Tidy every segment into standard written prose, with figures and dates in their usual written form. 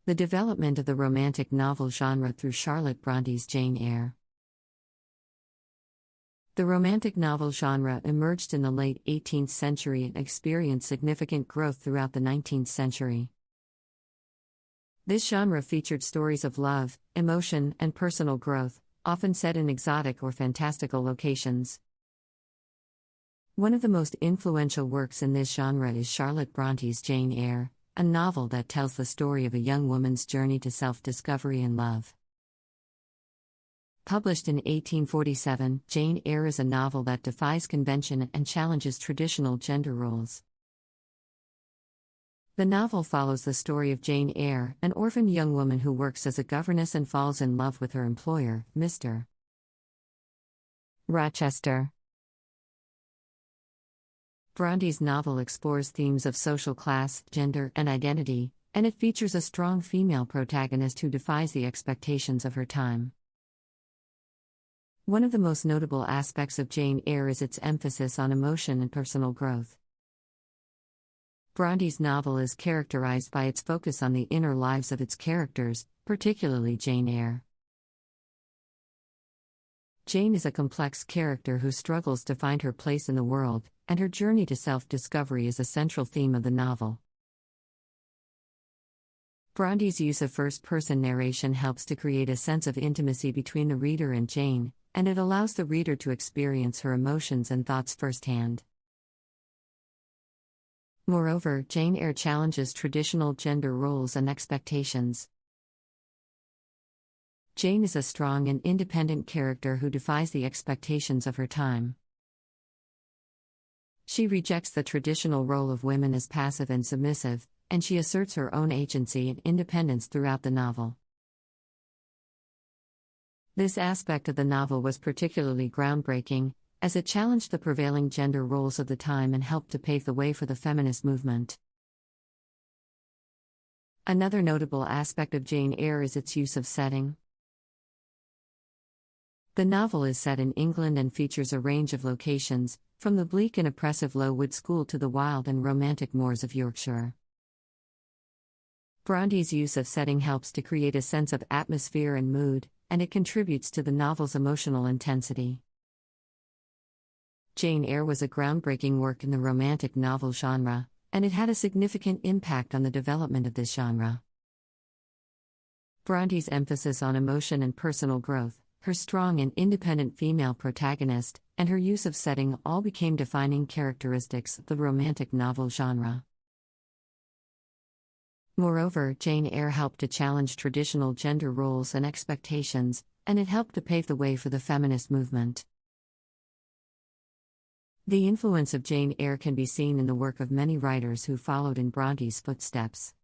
The development of the romantic novel genre through Charlotte Bronte's Jane Eyre. The romantic novel genre emerged in the late 18th century and experienced significant growth throughout the 19th century. This genre featured stories of love, emotion, and personal growth, often set in exotic or fantastical locations. One of the most influential works in this genre is Charlotte Bronte's Jane Eyre, a novel that tells the story of a young woman's journey to self-discovery and love. Published in 1847, Jane Eyre is a novel that defies convention and challenges traditional gender roles. The novel follows the story of Jane Eyre, an orphaned young woman who works as a governess and falls in love with her employer, Mr. Rochester. Bronte's novel explores themes of social class, gender, and identity, and it features a strong female protagonist who defies the expectations of her time. One of the most notable aspects of Jane Eyre is its emphasis on emotion and personal growth. Bronte's novel is characterized by its focus on the inner lives of its characters, particularly Jane Eyre. Jane is a complex character who struggles to find her place in the world, and her journey to self-discovery is a central theme of the novel. Bronte's use of first-person narration helps to create a sense of intimacy between the reader and Jane, and it allows the reader to experience her emotions and thoughts firsthand. Moreover, Jane Eyre challenges traditional gender roles and expectations. Jane is a strong and independent character who defies the expectations of her time. She rejects the traditional role of women as passive and submissive, and she asserts her own agency and independence throughout the novel. This aspect of the novel was particularly groundbreaking, as it challenged the prevailing gender roles of the time and helped to pave the way for the feminist movement. Another notable aspect of Jane Eyre is its use of setting. The novel is set in England and features a range of locations, from the bleak and oppressive Lowood School to the wild and romantic moors of Yorkshire. Bronte's use of setting helps to create a sense of atmosphere and mood, and it contributes to the novel's emotional intensity. Jane Eyre was a groundbreaking work in the romantic novel genre, and it had a significant impact on the development of this genre. Bronte's emphasis on emotion and personal growth, her strong and independent female protagonist, and her use of setting all became defining characteristics of the romantic novel genre. Moreover, Jane Eyre helped to challenge traditional gender roles and expectations, and it helped to pave the way for the feminist movement. The influence of Jane Eyre can be seen in the work of many writers who followed in Bronte's footsteps.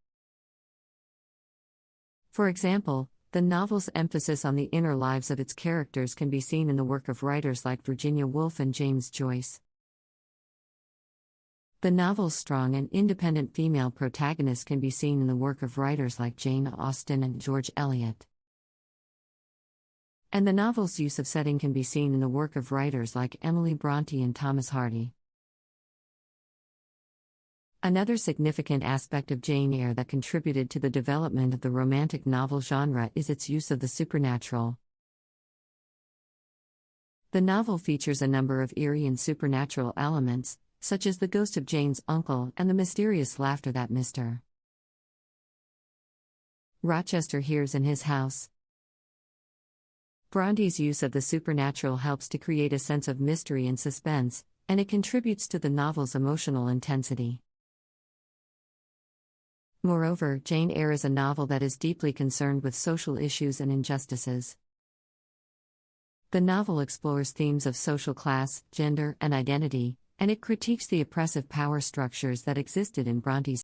For example, the novel's emphasis on the inner lives of its characters can be seen in the work of writers like Virginia Woolf and James Joyce. The novel's strong and independent female protagonist can be seen in the work of writers like Jane Austen and George Eliot. And the novel's use of setting can be seen in the work of writers like Emily Bronte and Thomas Hardy. Another significant aspect of Jane Eyre that contributed to the development of the romantic novel genre is its use of the supernatural. The novel features a number of eerie and supernatural elements, such as the ghost of Jane's uncle and the mysterious laughter that Mr. Rochester hears in his house. Bronte's use of the supernatural helps to create a sense of mystery and suspense, and it contributes to the novel's emotional intensity. Moreover, Jane Eyre is a novel that is deeply concerned with social issues and injustices. The novel explores themes of social class, gender, and identity, and it critiques the oppressive power structures that existed in Bronte's